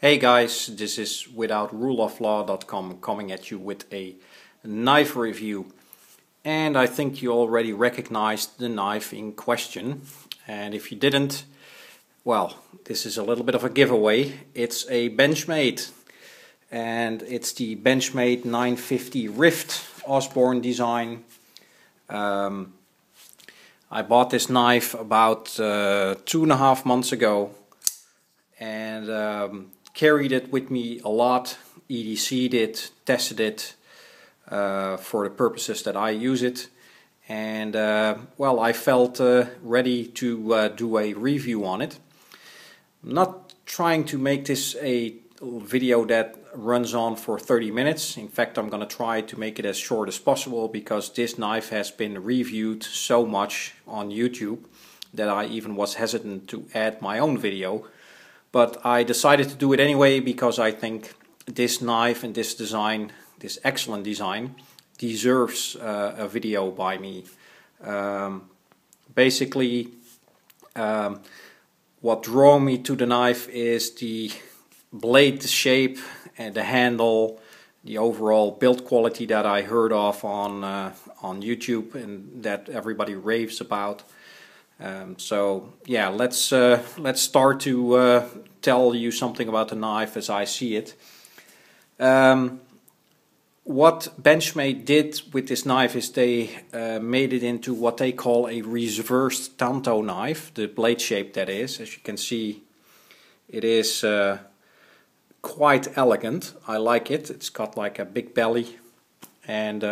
Hey guys, this is withoutruleoflaw.com coming at you with a knife review. And I think you already recognized the knife in question. And if you didn't, well, this is a little bit of a giveaway. It's a Benchmade. And it's the Benchmade 950 Rift Osborne design. I bought this knife about 2.5 months ago. And carried it with me a lot, EDC'd it, tested it for the purposes that I use it, and well, I felt ready to do a review on it. I'm not trying to make this a video that runs on for 30 minutes. In fact, I'm going to try to make it as short as possible because this knife has been reviewed so much on YouTube that I even was hesitant to add my own video. But I decided to do it anyway because I think this knife and this design, this excellent design, deserves a video by me. Basically, what drew me to the knife is the blade shape and the handle, the overall build quality that I heard of on YouTube and that everybody raves about. So yeah, let's start to tell you something about the knife as I see it. What Benchmade did with this knife is they made it into what they call a reversed Tanto knife, the blade shape that is. As you can see, it is quite elegant. I like it. It's got like a big belly, and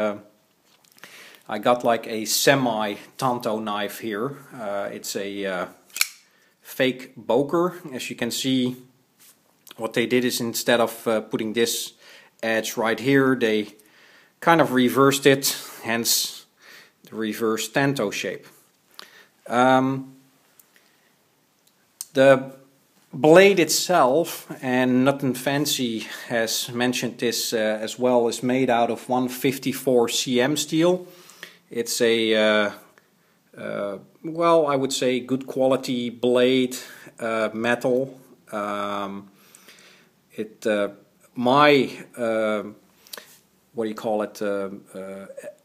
I got like a semi-Tanto knife here. It's a fake boker. As you can see, what they did is instead of putting this edge right here, they kind of reversed it, hence the reverse Tanto shape. The blade itself, and Nothing Fancy has mentioned this as well, is made out of 154 cm steel. It's a, well, I would say good quality blade, metal. My, what do you call it,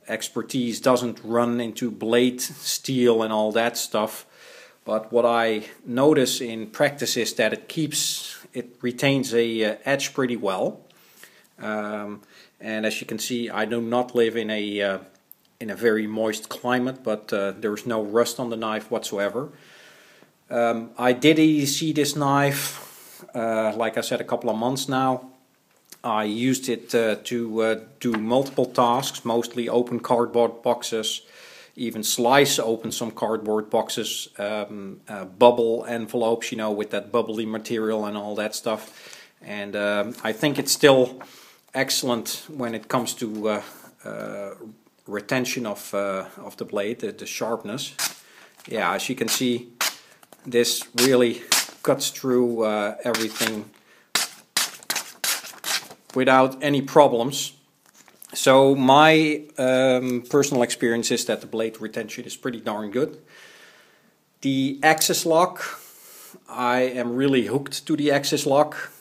expertise doesn't run into blade steel and all that stuff. But what I notice in practice is that it retains a edge pretty well. And as you can see, I do not live in a very moist climate, but there is no rust on the knife whatsoever. I did EDC this knife, like I said, a couple of months now. I used it to do multiple tasks, mostly open cardboard boxes, even slice open some cardboard boxes, bubble envelopes, you know, with that bubbly material and all that stuff. And I think it's still excellent when it comes to retention of the blade, the sharpness. Yeah, as you can see, this really cuts through everything without any problems. So my personal experience is that the blade retention is pretty darn good. The axis lock, I am really hooked to the axis lock.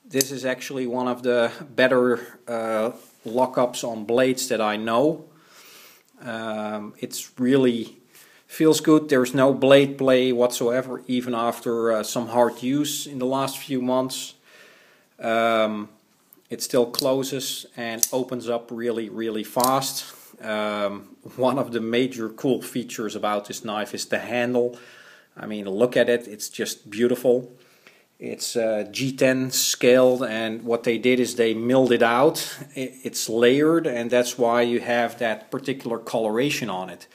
This is actually one of the better lockups on blades that I know. It's really feels good. There's no blade play whatsoever, even after some hard use in the last few months. It still closes and opens up really fast. One of the major cool features about this knife is the handle. I mean, look at it, it's just beautiful. It's G10 scaled, and what they did is they milled it out. It's layered, and that's why you have that particular coloration on it.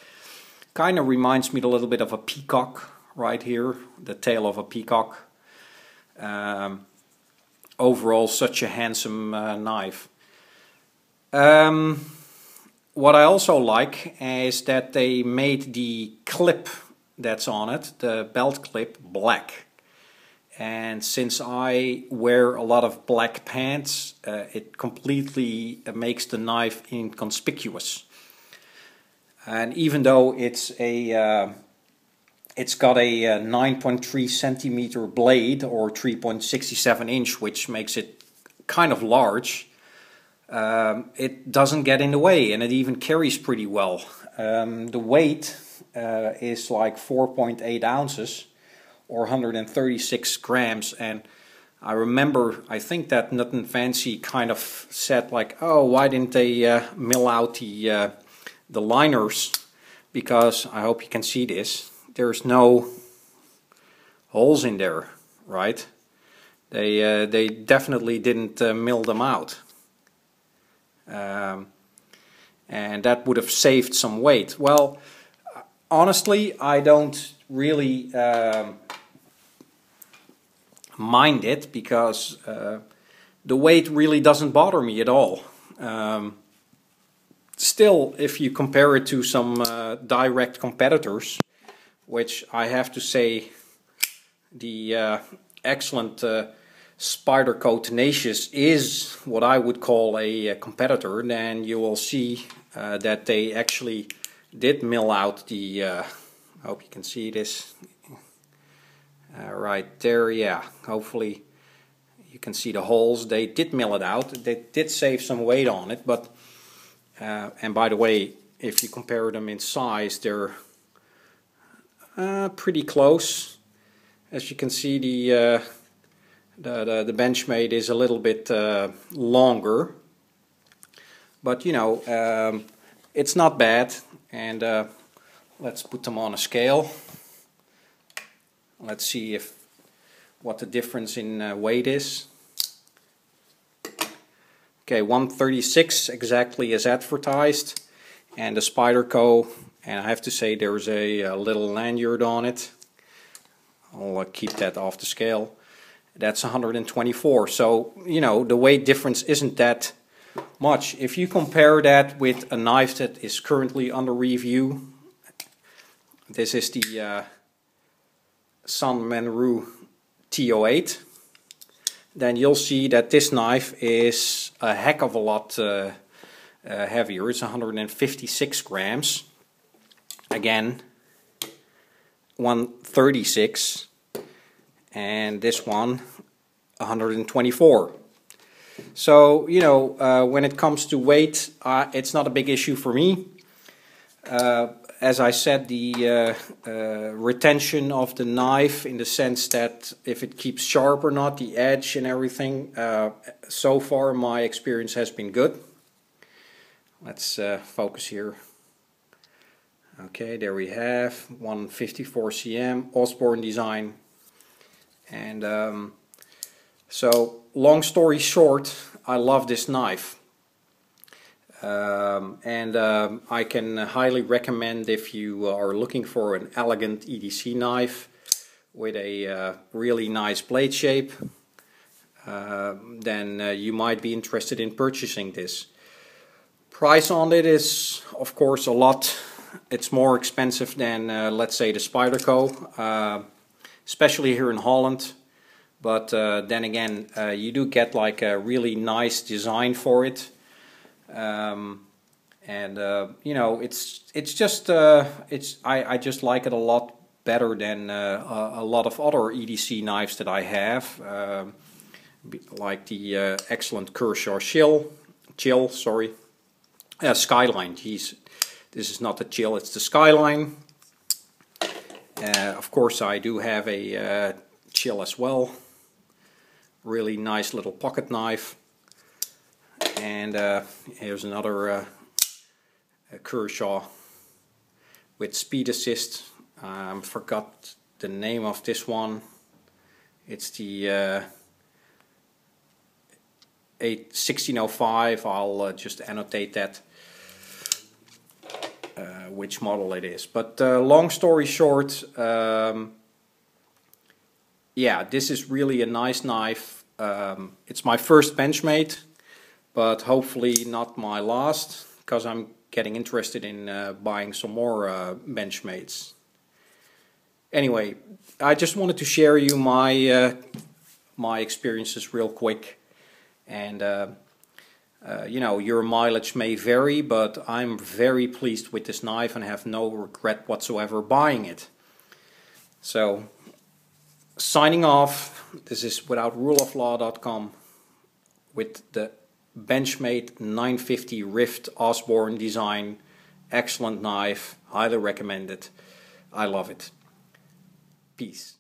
Kind of reminds me a little bit of a peacock right here, the tail of a peacock. Overall, such a handsome knife. What I also like is that they made the clip that's on it, the belt clip, black. And since I wear a lot of black pants, it completely makes the knife inconspicuous. And even though it's a It's got a 9.3 centimeter blade, or 3.67 inch, which makes it kind of large. It doesn't get in the way, and it even carries pretty well. The weight is like 4.8 ounces or 136 grams, and I remember, I think that Nut and Fancy kind of said like, oh, why didn't they mill out the liners? Because, I hope you can see this, there's no holes in there, right? They definitely didn't mill them out. And that would have saved some weight. Well, honestly, I don't really mind it, because the weight really doesn't bother me at all. Still, if you compare it to some direct competitors, which I have to say, the excellent Spyderco Tenacious is what I would call a competitor, then you will see that they actually did mill out the, I hope you can see this, right there, yeah, hopefully you can see the holes. They did mill it out, they did save some weight on it, but, and by the way, if you compare them in size, they're pretty close. As you can see, the Benchmade is a little bit longer, but you know, it's not bad. And let's put them on a scale. Let's see what the difference in weight is. Okay, 136 exactly as advertised, and the Spyderco, and I have to say there's a little lanyard on it. I'll keep that off the scale. That's 124. So, you know, the weight difference isn't that much. If you compare that with a knife that is currently under review, this is the San Menru T08, then you'll see that this knife is a heck of a lot heavier. It's 156 grams. Again, 136, and this one 124. So, you know, when it comes to weight, it's not a big issue for me. As I said, the retention of the knife, in the sense that if it keeps sharp or not, the edge and everything, so far my experience has been good. Let's focus here. Okay, there we have 154 cm, Osborne design. And so, long story short, I love this knife. I can highly recommend, if you are looking for an elegant EDC knife with a really nice blade shape, then you might be interested in purchasing this. Price on it is, of course, a lot. It's more expensive than, let's say, the Spyderco, especially here in Holland. But then again, you do get like a really nice design for it. You know, it's just I just like it a lot better than a lot of other EDC knives that I have, like the excellent Kershaw Chill, sorry, Skyline. Geez, this is not the Chill, it's the Skyline. Of course, I do have a Chill as well. Really nice little pocket knife. And here's another Kershaw with speed assist. Forgot the name of this one. It's the 1605. I'll just annotate that, which model it is. But long story short, yeah, this is really a nice knife. It's my first Benchmade, but hopefully not my last, because I'm getting interested in buying some more Benchmades. Anyway, I just wanted to share you my my experiences real quick, and you know, your mileage may vary, but I'm very pleased with this knife and have no regret whatsoever buying it. So, signing off. This is withoutruleoflaw.com with the Benchmade 950 Rift Osborne design. Excellent knife, highly recommended. I love it. Peace.